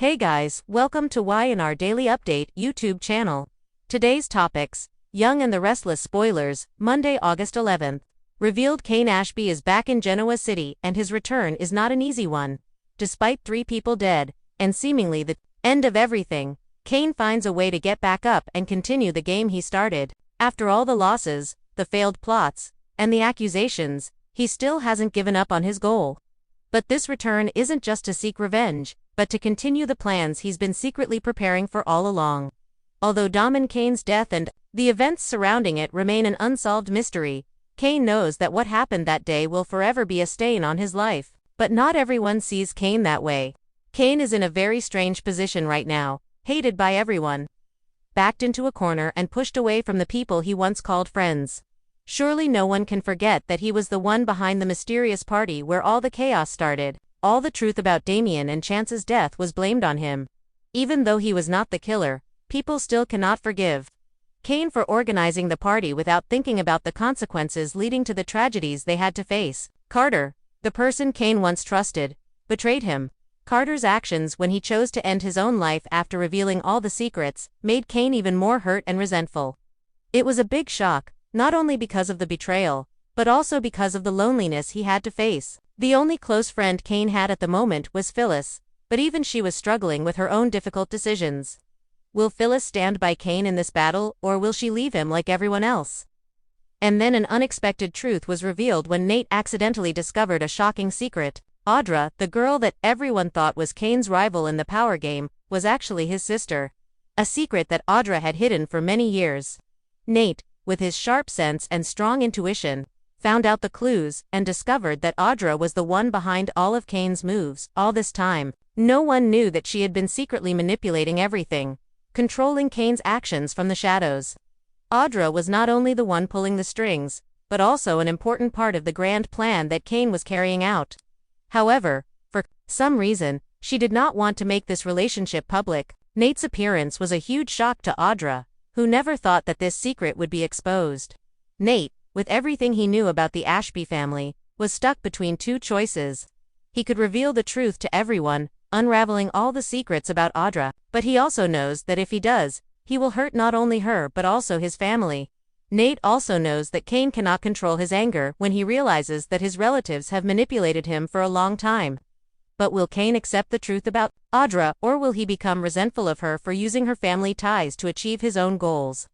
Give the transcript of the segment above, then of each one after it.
Hey guys, welcome to Y&R Daily Update YouTube channel. Today's topics: Young and the Restless Spoilers, Monday, August 11th. Revealed Kane Ashby is back in Genoa City, and his return is not an easy one. Despite 3 people dead, and seemingly the end of everything, Kane finds a way to get back up and continue the game he started. After all the losses, the failed plots, and the accusations, he still hasn't given up on his goal. But this return isn't just to seek revenge, but to continue the plans he's been secretly preparing for all along. Although Dom and Kane's death and the events surrounding it remain an unsolved mystery, Kane knows that what happened that day will forever be a stain on his life. But not everyone sees Kane that way. Kane is in a very strange position right now, hated by everyone, backed into a corner and pushed away from the people he once called friends. Surely no one can forget that he was the one behind the mysterious party where all the chaos started. All the truth about Damien and Chance's death was blamed on him. Even though he was not the killer, people still cannot forgive Kane for organizing the party without thinking about the consequences leading to the tragedies they had to face. Carter, the person Kane once trusted, betrayed him. Carter's actions when he chose to end his own life after revealing all the secrets made Kane even more hurt and resentful. It was a big shock, not only because of the betrayal, but also because of the loneliness he had to face. The only close friend Kane had at the moment was Phyllis, but even she was struggling with her own difficult decisions. Will Phyllis stand by Kane in this battle, or will she leave him like everyone else? And then an unexpected truth was revealed when Nate accidentally discovered a shocking secret. Audra, the girl that everyone thought was Kane's rival in the power game, was actually his sister. A secret that Audra had hidden for many years. Nate, with his sharp sense and strong intuition, found out the clues and discovered that Audra was the one behind all of Kane's moves. All this time, no one knew that she had been secretly manipulating everything, controlling Kane's actions from the shadows. Audra was not only the one pulling the strings, but also an important part of the grand plan that Kane was carrying out. However, for some reason, she did not want to make this relationship public. Nate's appearance was a huge shock to Audra, who never thought that this secret would be exposed. Nate, with everything he knew about the Ashby family, was stuck between 2 choices. He could reveal the truth to everyone, unraveling all the secrets about Audra, but he also knows that if he does, he will hurt not only her but also his family. Nate also knows that Kane cannot control his anger when he realizes that his relatives have manipulated him for a long time. But will Kane accept the truth about Audra, or will he become resentful of her for using her family ties to achieve his own goals?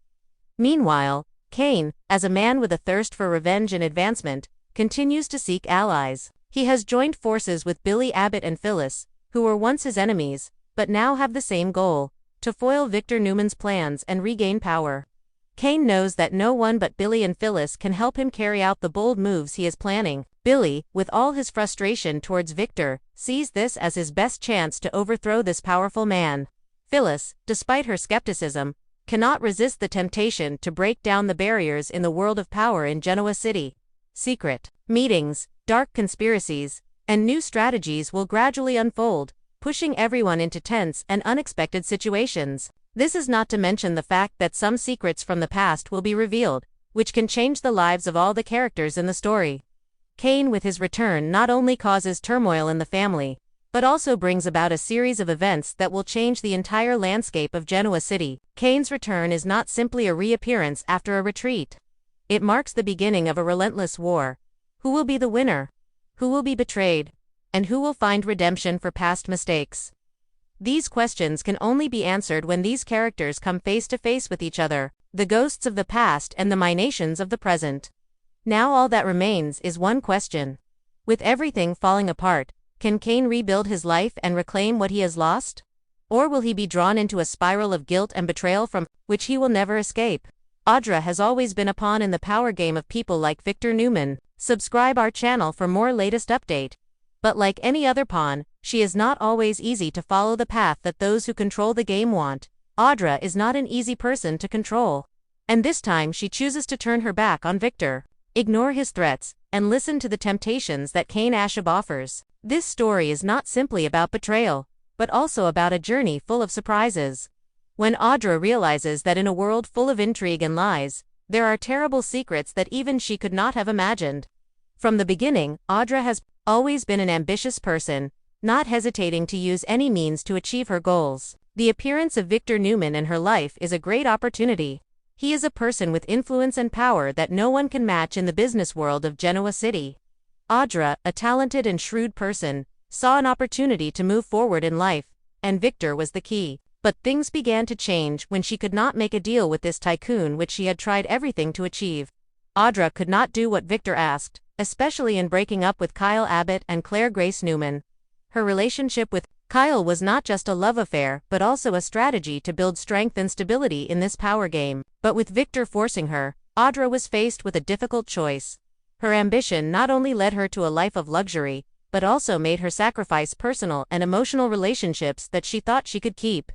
Meanwhile, Kane, as a man with a thirst for revenge and advancement, continues to seek allies. He has joined forces with Billy Abbott and Phyllis, who were once his enemies, but now have the same goal: to foil Victor Newman's plans and regain power. Kane knows that no one but Billy and Phyllis can help him carry out the bold moves he is planning. Billy, with all his frustration towards Victor, sees this as his best chance to overthrow this powerful man. Phyllis, despite her skepticism, cannot resist the temptation to break down the barriers in the world of power in Genoa City. Secret meetings, dark conspiracies, and new strategies will gradually unfold, pushing everyone into tense and unexpected situations. This is not to mention the fact that some secrets from the past will be revealed, which can change the lives of all the characters in the story. Kane with his return not only causes turmoil in the family, but also brings about a series of events that will change the entire landscape of Genoa City. Kane's return is not simply a reappearance after a retreat. It marks the beginning of a relentless war. Who will be the winner? Who will be betrayed? And who will find redemption for past mistakes? These questions can only be answered when these characters come face to face with each other, the ghosts of the past and the machinations of the present. Now all that remains is one question. With everything falling apart, can Kane rebuild his life and reclaim what he has lost? Or will he be drawn into a spiral of guilt and betrayal from which he will never escape? Audra has always been a pawn in the power game of people like Victor Newman. Subscribe our channel for more latest update. But like any other pawn, she is not always easy to follow the path that those who control the game want. Audra is not an easy person to control. And this time she chooses to turn her back on Victor, ignore his threats, and listen to the temptations that Kane Ashby offers. This story is not simply about betrayal, but also about a journey full of surprises. When Audra realizes that in a world full of intrigue and lies, there are terrible secrets that even she could not have imagined. From the beginning, Audra has always been an ambitious person, not hesitating to use any means to achieve her goals. The appearance of Victor Newman in her life is a great opportunity. He is a person with influence and power that no one can match in the business world of Genoa City. Audra, a talented and shrewd person, saw an opportunity to move forward in life, and Victor was the key. But things began to change when she could not make a deal with this tycoon which she had tried everything to achieve. Audra could not do what Victor asked, especially in breaking up with Kyle Abbott and Claire Grace Newman. Her relationship with Kyle was not just a love affair but also a strategy to build strength and stability in this power game. But with Victor forcing her, Audra was faced with a difficult choice. Her ambition not only led her to a life of luxury, but also made her sacrifice personal and emotional relationships that she thought she could keep.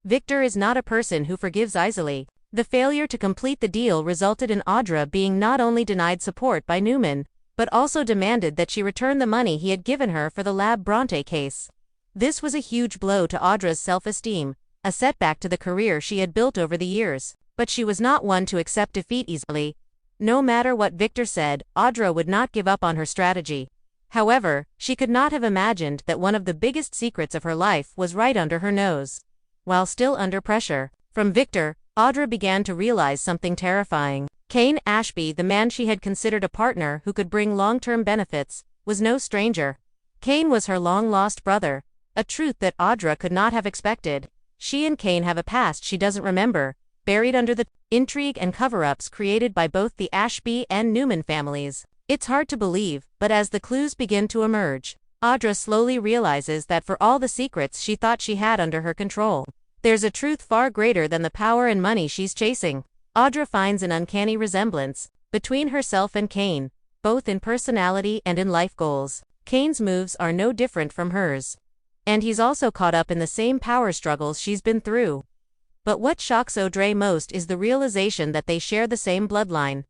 Victor is not a person who forgives easily. The failure to complete the deal resulted in Audra being not only denied support by Newman, but also demanded that she return the money he had given her for the Lab Bronte case. This was a huge blow to Audra's self-esteem, a setback to the career she had built over the years. But she was not one to accept defeat easily. No matter what Victor said, Audra would not give up on her strategy. However, she could not have imagined that one of the biggest secrets of her life was right under her nose. While still under pressure from Victor, Audra began to realize something terrifying. Kane Ashby, the man she had considered a partner who could bring long-term benefits, was no stranger. Kane was her long-lost brother, a truth that Audra could not have expected. She and Kane have a past she doesn't remember, buried under the intrigue and cover-ups created by both the Ashby and Newman families. It's hard to believe, but as the clues begin to emerge, Audra slowly realizes that for all the secrets she thought she had under her control, there's a truth far greater than the power and money she's chasing. Audra finds an uncanny resemblance between herself and Kane, both in personality and in life goals. Kane's moves are no different from hers, and he's also caught up in the same power struggles she's been through. But what shocks Audra most is the realization that they share the same bloodline.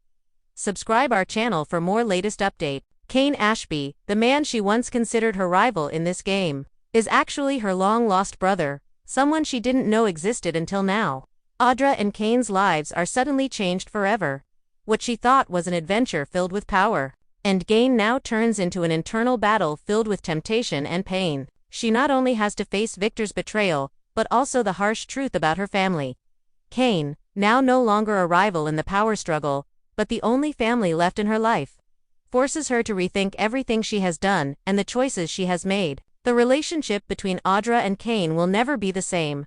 Subscribe our channel for more latest update. Kane Ashby, the man she once considered her rival in this game, is actually her long-lost brother, someone she didn't know existed until now. Audra and Kane's lives are suddenly changed forever. What she thought was an adventure filled with power and gain now turns into an internal battle filled with temptation and pain. She not only has to face Victor's betrayal, but also the harsh truth about her family. Kane, now no longer a rival in the power struggle, but the only family left in her life, forces her to rethink everything she has done and the choices she has made. The relationship between Audra and Kane will never be the same.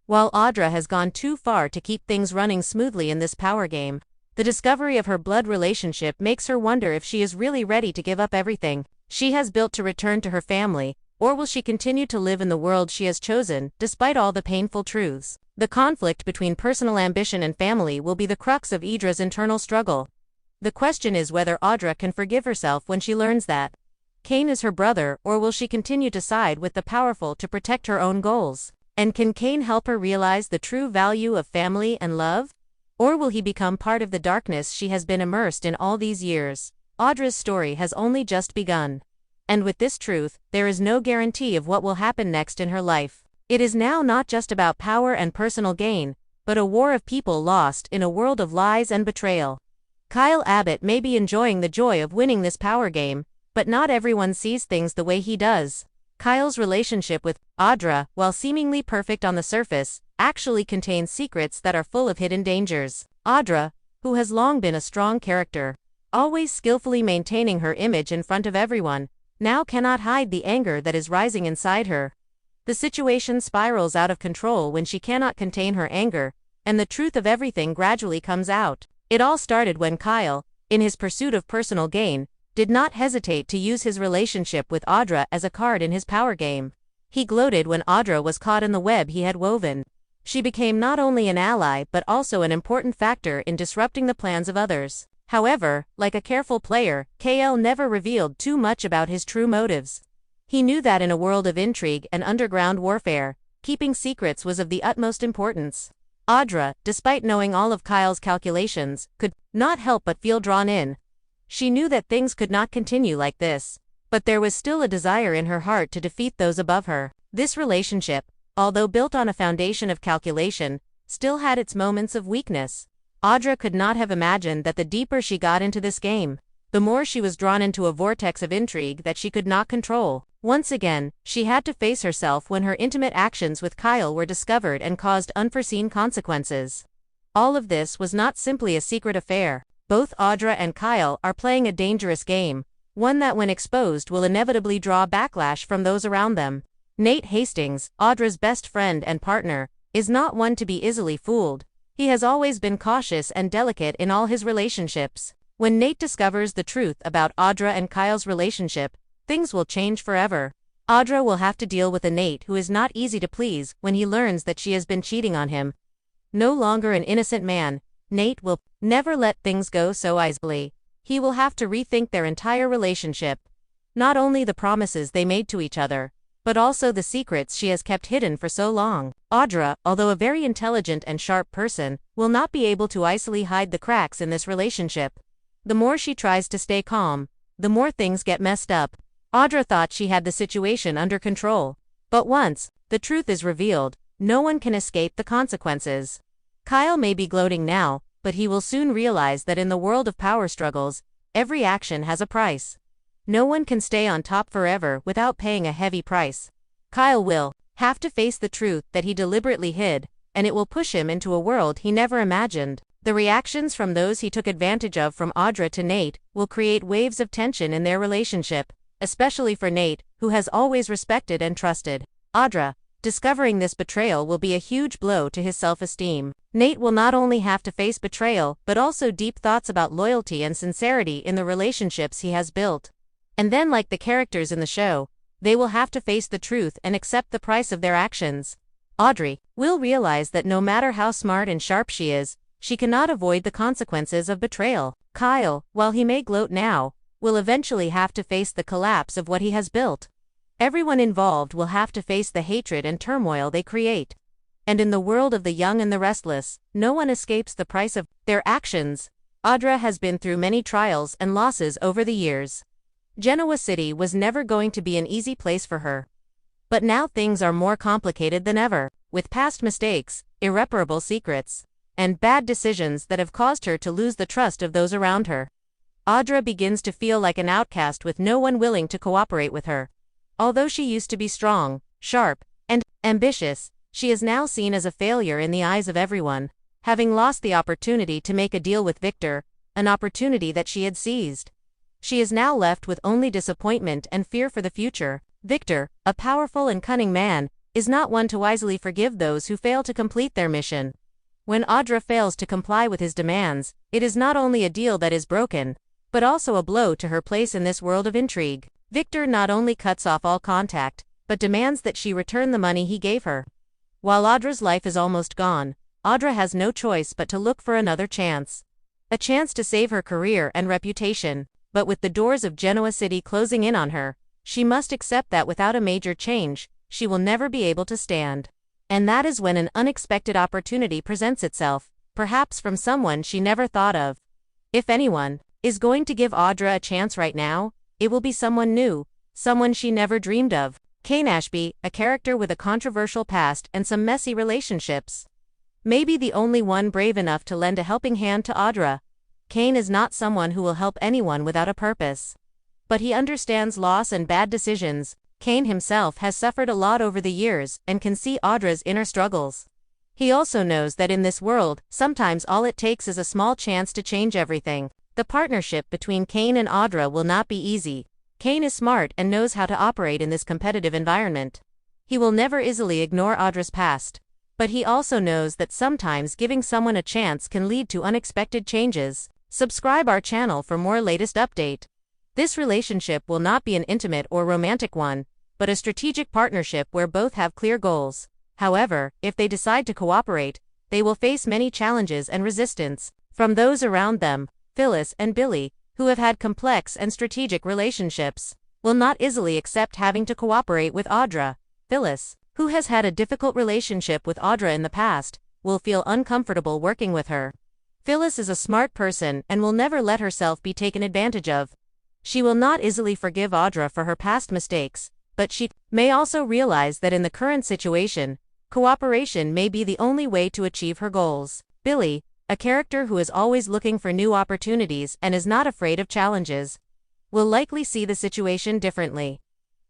While Audra has gone too far to keep things running smoothly in this power game, the discovery of her blood relationship makes her wonder if she is really ready to give up everything she has built to return to her family, or will she continue to live in the world she has chosen, despite all the painful truths? The conflict between personal ambition and family will be the crux of Audra's internal struggle. The question is whether Audra can forgive herself when she learns that Kane is her brother, or will she continue to side with the powerful to protect her own goals? And can Kane help her realize the true value of family and love? Or will he become part of the darkness she has been immersed in all these years? Audra's story has only just begun. And with this truth, there is no guarantee of what will happen next in her life. It is now not just about power and personal gain, but a war of people lost in a world of lies and betrayal. Kyle Abbott may be enjoying the joy of winning this power game, but not everyone sees things the way he does. Kyle's relationship with Audra, while seemingly perfect on the surface, actually contains secrets that are full of hidden dangers. Audra, who has long been a strong character, always skillfully maintaining her image in front of everyone, now cannot hide the anger that is rising inside her. The situation spirals out of control when she cannot contain her anger, and the truth of everything gradually comes out. It all started when Kyle, in his pursuit of personal gain, did not hesitate to use his relationship with Audra as a card in his power game. He gloated when Audra was caught in the web he had woven. She became not only an ally but also an important factor in disrupting the plans of others. However, like a careful player, KL never revealed too much about his true motives. He knew that in a world of intrigue and underground warfare, keeping secrets was of the utmost importance. Audra, despite knowing all of Kyle's calculations, could not help but feel drawn in. She knew that things could not continue like this, but there was still a desire in her heart to defeat those above her. This relationship, although built on a foundation of calculation, still had its moments of weakness. Audra could not have imagined that the deeper she got into this game, the more she was drawn into a vortex of intrigue that she could not control. Once again, she had to face herself when her intimate actions with Kyle were discovered and caused unforeseen consequences. All of this was not simply a secret affair. Both Audra and Kyle are playing a dangerous game, one that when exposed will inevitably draw backlash from those around them. Nate Hastings, Audra's best friend and partner, is not one to be easily fooled. He has always been cautious and delicate in all his relationships. When Nate discovers the truth about Audra and Kyle's relationship, things will change forever. Audra will have to deal with a Nate who is not easy to please when he learns that she has been cheating on him. No longer an innocent man, Nate will never let things go so easily. He will have to rethink their entire relationship. Not only the promises they made to each other, but also the secrets she has kept hidden for so long. Audra, although a very intelligent and sharp person, will not be able to easily hide the cracks in this relationship. The more she tries to stay calm, the more things get messed up. Audra thought she had the situation under control. But once the truth is revealed, no one can escape the consequences. Kyle may be gloating now, but he will soon realize that in the world of power struggles, every action has a price. No one can stay on top forever without paying a heavy price. Kyle will have to face the truth that he deliberately hid, and it will push him into a world he never imagined. The reactions from those he took advantage of, from Audra to Nate, will create waves of tension in their relationship, especially for Nate, who has always respected and trusted Audra. Discovering this betrayal will be a huge blow to his self-esteem. Nate will not only have to face betrayal but also deep thoughts about loyalty and sincerity in the relationships he has built. And then, like the characters in the show, they will have to face the truth and accept the price of their actions. Audrey will realize that no matter how smart and sharp she is, she cannot avoid the consequences of betrayal. Kyle, while he may gloat now, will eventually have to face the collapse of what he has built. Everyone involved will have to face the hatred and turmoil they create. And in the world of the young and the restless, no one escapes the price of their actions. Audra has been through many trials and losses over the years. Genoa City was never going to be an easy place for her. But now things are more complicated than ever, with past mistakes, irreparable secrets, and bad decisions that have caused her to lose the trust of those around her. Audra begins to feel like an outcast with no one willing to cooperate with her. Although she used to be strong, sharp, and ambitious, she is now seen as a failure in the eyes of everyone, having lost the opportunity to make a deal with Victor, an opportunity that she had seized. She is now left with only disappointment and fear for the future. Victor, a powerful and cunning man, is not one to wisely forgive those who fail to complete their mission. When Audra fails to comply with his demands, it is not only a deal that is broken, but also a blow to her place in this world of intrigue. Victor not only cuts off all contact, but demands that she return the money he gave her. While Audra's life is almost gone, Audra has no choice but to look for another chance. A chance to save her career and reputation, but with the doors of Genoa City closing in on her, she must accept that without a major change, she will never be able to stand. And that is when an unexpected opportunity presents itself, perhaps from someone she never thought of. If anyone is going to give Audra a chance right now, it will be someone new, someone she never dreamed of. Kane, a character with a controversial past and some messy relationships, may be the only one brave enough to lend a helping hand to Audra. Kane is not someone who will help anyone without a purpose. But he understands loss and bad decisions. Kane himself has suffered a lot over the years and can see Audra's inner struggles. He also knows that in this world, sometimes all it takes is a small chance to change everything. The partnership between Kane and Audra will not be easy. Kane is smart and knows how to operate in this competitive environment. He will never easily ignore Audra's past. But he also knows that sometimes giving someone a chance can lead to unexpected changes. Subscribe our channel for more latest update. This relationship will not be an intimate or romantic one, but a strategic partnership where both have clear goals. However, if they decide to cooperate, they will face many challenges and resistance from those around them. Phyllis and Billy, who have had complex and strategic relationships, will not easily accept having to cooperate with Audra. Phyllis, who has had a difficult relationship with Audra in the past, will feel uncomfortable working with her. Phyllis is a smart person and will never let herself be taken advantage of. She will not easily forgive Audra for her past mistakes, but she may also realize that in the current situation, cooperation may be the only way to achieve her goals. Billy, a character who is always looking for new opportunities and is not afraid of challenges, will likely see the situation differently.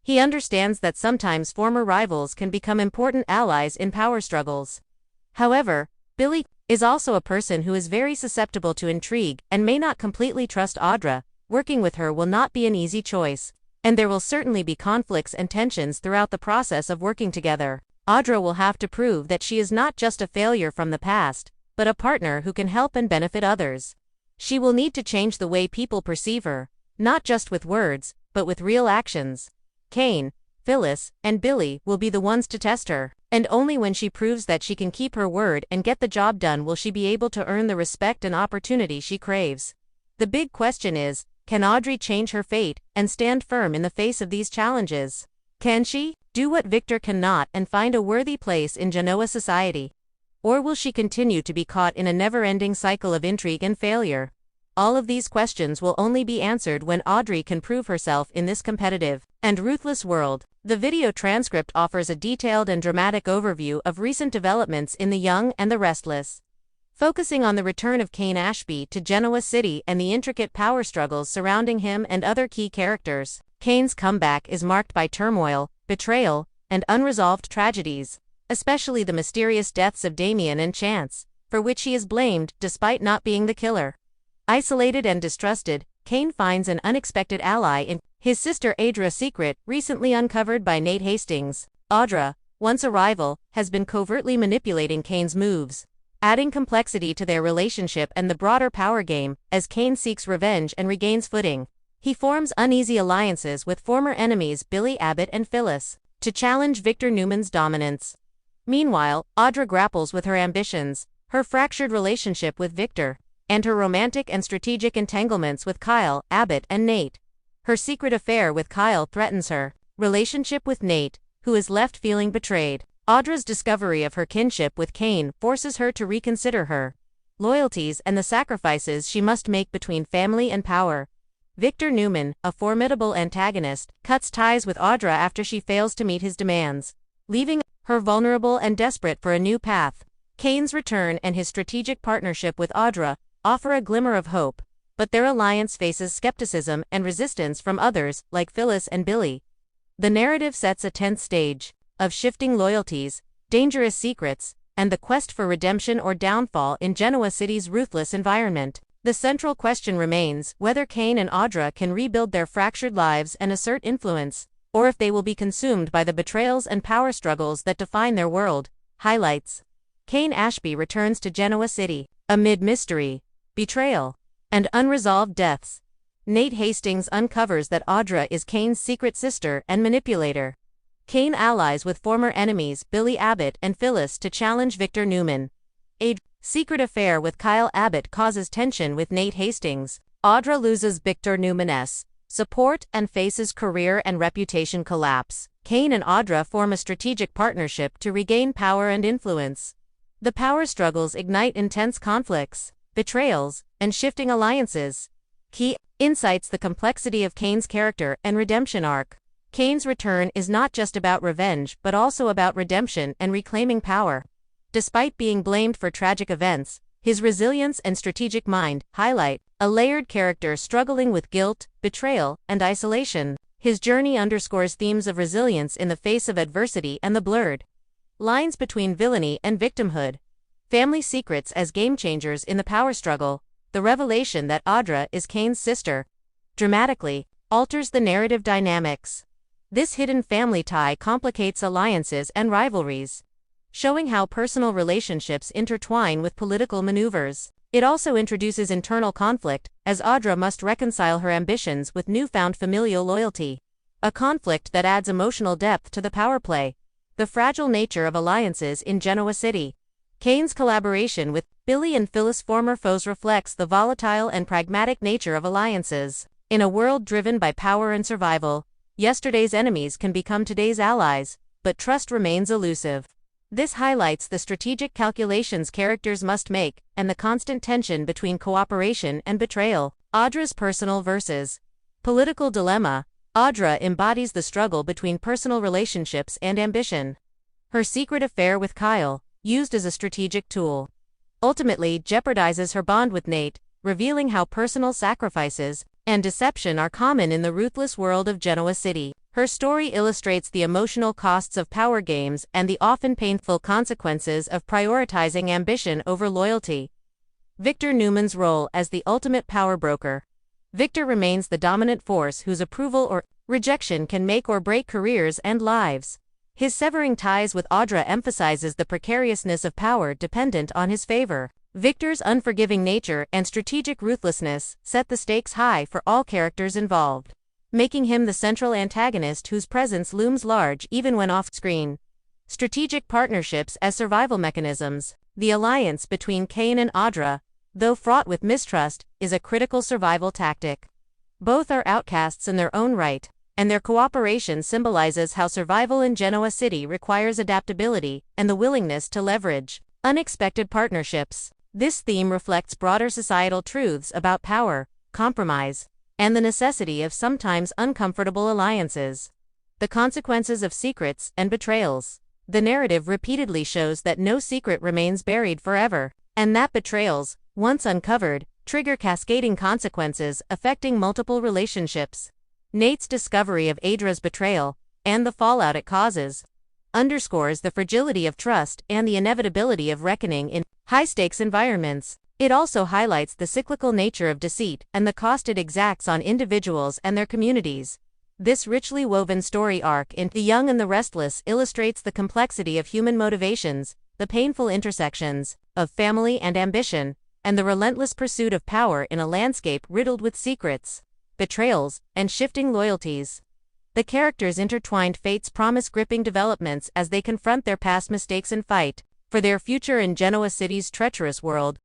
He understands that sometimes former rivals can become important allies in power struggles. However, Billy is also a person who is very susceptible to intrigue and may not completely trust Audra. Working with her will not be an easy choice, and there will certainly be conflicts and tensions throughout the process of working together. Audra will have to prove that she is not just a failure from the past, but a partner who can help and benefit others. She will need to change the way people perceive her, not just with words, but with real actions. Kane, Phyllis, and Billy will be the ones to test her, and only when she proves that she can keep her word and get the job done will she be able to earn the respect and opportunity she craves. The big question is, can Audrey change her fate and stand firm in the face of these challenges? Can she do what Victor cannot and find a worthy place in Genoa society? Or will she continue to be caught in a never-ending cycle of intrigue and failure? All of these questions will only be answered when Audrey can prove herself in this competitive and ruthless world. The video transcript offers a detailed and dramatic overview of recent developments in The Young and the Restless, focusing on the return of Kane Ashby to Genoa City and the intricate power struggles surrounding him and other key characters. Kane's comeback is marked by turmoil, betrayal, and unresolved tragedies, especially the mysterious deaths of Damien and Chance, for which he is blamed despite not being the killer. Isolated and distrusted, Kane finds an unexpected ally in his sister Audra's secret, recently uncovered by Nate Hastings. Audra, once a rival, has been covertly manipulating Kane's moves, adding complexity to their relationship and the broader power game. As Kane seeks revenge and regains footing, he forms uneasy alliances with former enemies Billy Abbott and Phyllis to challenge Victor Newman's dominance. Meanwhile, Audra grapples with her ambitions, her fractured relationship with Victor, and her romantic and strategic entanglements with Kyle, Abbott, and Nate. Her secret affair with Kyle threatens her relationship with Nate, who is left feeling betrayed. Audra's discovery of her kinship with Kane forces her to reconsider her loyalties and the sacrifices she must make between family and power. Victor Newman, a formidable antagonist, cuts ties with Audra after she fails to meet his demands, leaving her vulnerable and desperate for a new path. Kane's return and his strategic partnership with Audra offer a glimmer of hope, but their alliance faces skepticism and resistance from others, like Phyllis and Billy. The narrative sets a tense stage of shifting loyalties, dangerous secrets, and the quest for redemption or downfall in Genoa City's ruthless environment. The central question remains whether Kane and Audra can rebuild their fractured lives and assert influence, or if they will be consumed by the betrayals and power struggles that define their world. Highlights: Kane Ashby returns to Genoa City amid mystery, betrayal, and unresolved deaths. Nate Hastings uncovers that Audra is Kane's secret sister and manipulator. Kane allies with former enemies Billy Abbott and Phyllis to challenge Victor Newman. A secret affair with Kyle Abbott causes tension with Nate Hastings. Audra loses Victor Newman's support and faces career and reputation collapse. Kane and Audra form a strategic partnership to regain power and influence. The power struggles ignite intense conflicts, betrayals, and shifting alliances. Key insights: the complexity of Kane's character and redemption arc. Kane's return is not just about revenge but also about redemption and reclaiming power. Despite being blamed for tragic events, his resilience and strategic mind highlight a layered character struggling with guilt, betrayal, and isolation. His journey underscores themes of resilience in the face of adversity and the blurred lines between villainy and victimhood. Family secrets as game changers in the power struggle. The revelation that Audra is Kane's sister dramatically alters the narrative dynamics. This hidden family tie complicates alliances and rivalries, showing how personal relationships intertwine with political maneuvers. It also introduces internal conflict, as Audra must reconcile her ambitions with newfound familial loyalty. A conflict that adds emotional depth to the power play. The fragile nature of alliances in Genoa City. Kane's collaboration with Billy and Phyllis, former foes, reflects the volatile and pragmatic nature of alliances. In a world driven by power and survival, yesterday's enemies can become today's allies, but trust remains elusive. This highlights the strategic calculations characters must make, and the constant tension between cooperation and betrayal. Audra's personal versus political dilemma. Audra embodies the struggle between personal relationships and ambition. Her secret affair with Kyle, used as a strategic tool, ultimately jeopardizes her bond with Nate, revealing how personal sacrifices and deception are common in the ruthless world of Genoa City. Her story illustrates the emotional costs of power games and the often painful consequences of prioritizing ambition over loyalty. Victor Newman's role as the ultimate power broker. Victor remains the dominant force whose approval or rejection can make or break careers and lives. His severing ties with Audra emphasizes the precariousness of power dependent on his favor. Victor's unforgiving nature and strategic ruthlessness set the stakes high for all characters involved, making him the central antagonist whose presence looms large even when off-screen. Strategic partnerships as survival mechanisms. The alliance between Kane and Audra, though fraught with mistrust, is a critical survival tactic. Both are outcasts in their own right, and their cooperation symbolizes how survival in Genoa City requires adaptability and the willingness to leverage unexpected partnerships. This theme reflects broader societal truths about power, compromise, and the necessity of sometimes uncomfortable alliances. The consequences of secrets and betrayals. The narrative repeatedly shows that no secret remains buried forever, and that betrayals, once uncovered, trigger cascading consequences affecting multiple relationships. Nate's discovery of Audra's betrayal, and the fallout it causes, underscores the fragility of trust and the inevitability of reckoning in high-stakes environments. It also highlights the cyclical nature of deceit and the cost it exacts on individuals and their communities. This richly woven story arc in The Young and the Restless illustrates the complexity of human motivations, the painful intersections of family and ambition, and the relentless pursuit of power in a landscape riddled with secrets, betrayals, and shifting loyalties. The characters' intertwined fates promise gripping developments as they confront their past mistakes and fight for their future in Genoa City's treacherous world.